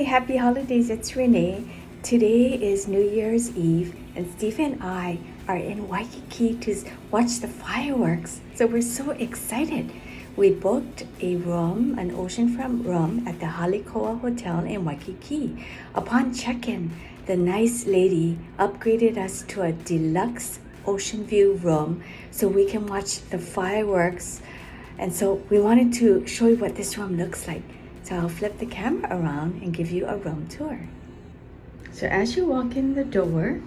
happy holidays. It's Renee. Today is New Year's Eve, and Steve and I are in Waikiki to watch the fireworks. So we're so excited. We booked a room, an oceanfront room at the Hale Koa Hotel in Waikiki. Upon check-in, the nice lady upgraded us to a deluxe ocean view room so we can watch the fireworks. And so we wanted to show you what this room looks like. So I'll flip the camera around and give you a room tour. So as you walk in the door,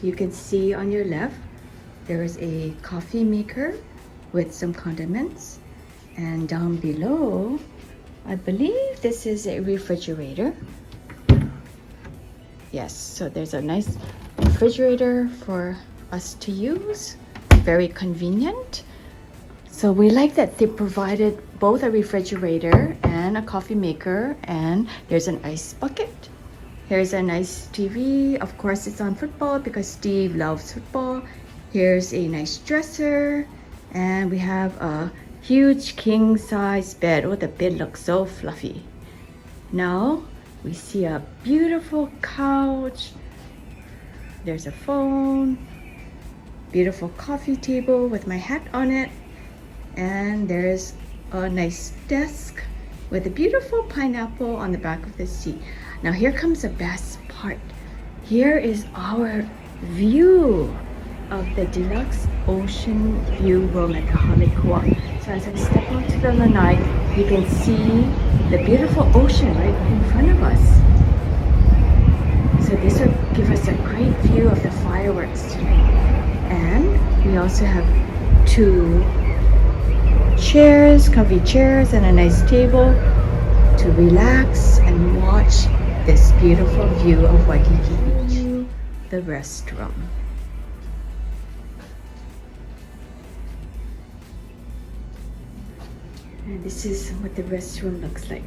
you can see on your left, there is a coffee maker with some condiments. And down below, I believe this is a refrigerator. Yes, so there's a nice refrigerator for us to use. Very convenient. So we like that they provided both a refrigerator and a coffee maker, and there's an ice bucket. Here's a nice TV. Of course, it's on football because Steve loves football. Here's a nice dresser, and we have a huge king-size bed. Oh, the bed looks so fluffy. Now, we see a beautiful couch. There's a phone. Beautiful coffee table with my hat on it. And there's a nice desk with a beautiful pineapple on the back of the seat. Now here comes the best part. Here is our view of the deluxe ocean view room at the Hale Koa. So as I step onto the lanai, you can see the beautiful ocean right in front of us. So this will give us a great view of the fireworks tonight. And we also have two chairs, comfy chairs, and a nice table to relax and watch this beautiful view of Waikiki Beach. The restroom. And this is what the restroom looks like.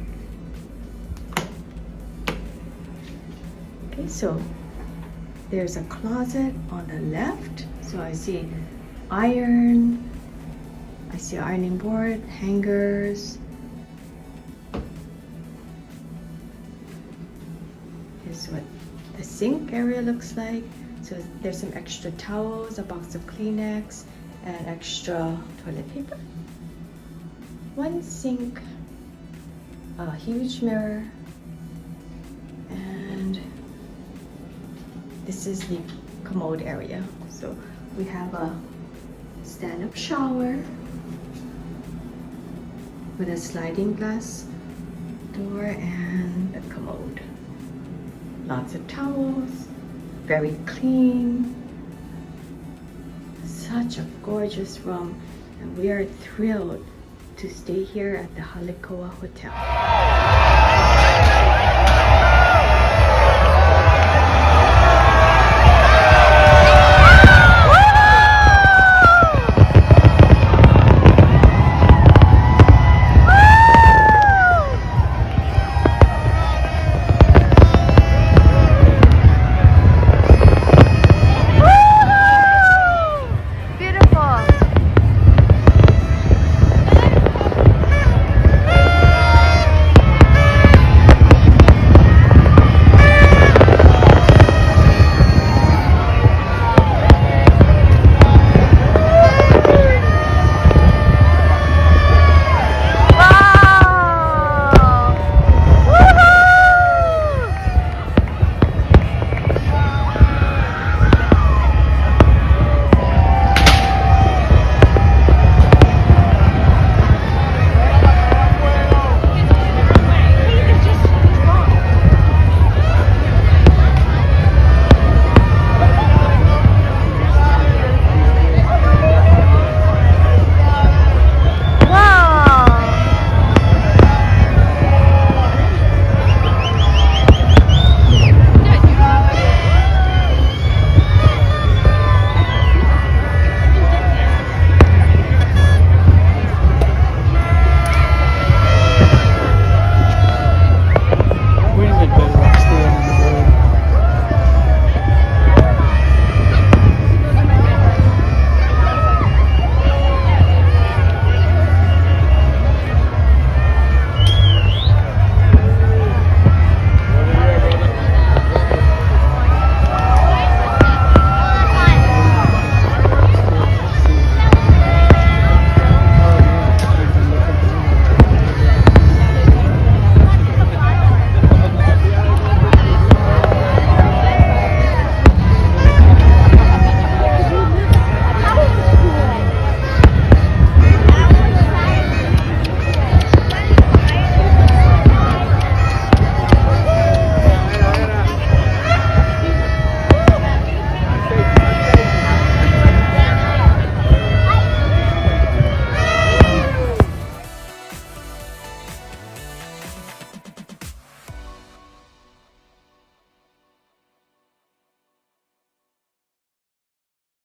Okay, so there's a closet on the left. So I see iron. I see ironing board, hangers. Here's what the sink area looks like. So there's some extra towels, a box of Kleenex, and extra toilet paper. One sink, a huge mirror, and this is the commode area. So we have a stand-up shower with a sliding glass door and a commode. Lots of towels, very clean. Such a gorgeous room, and we are thrilled to stay here at the Hale Koa Hotel.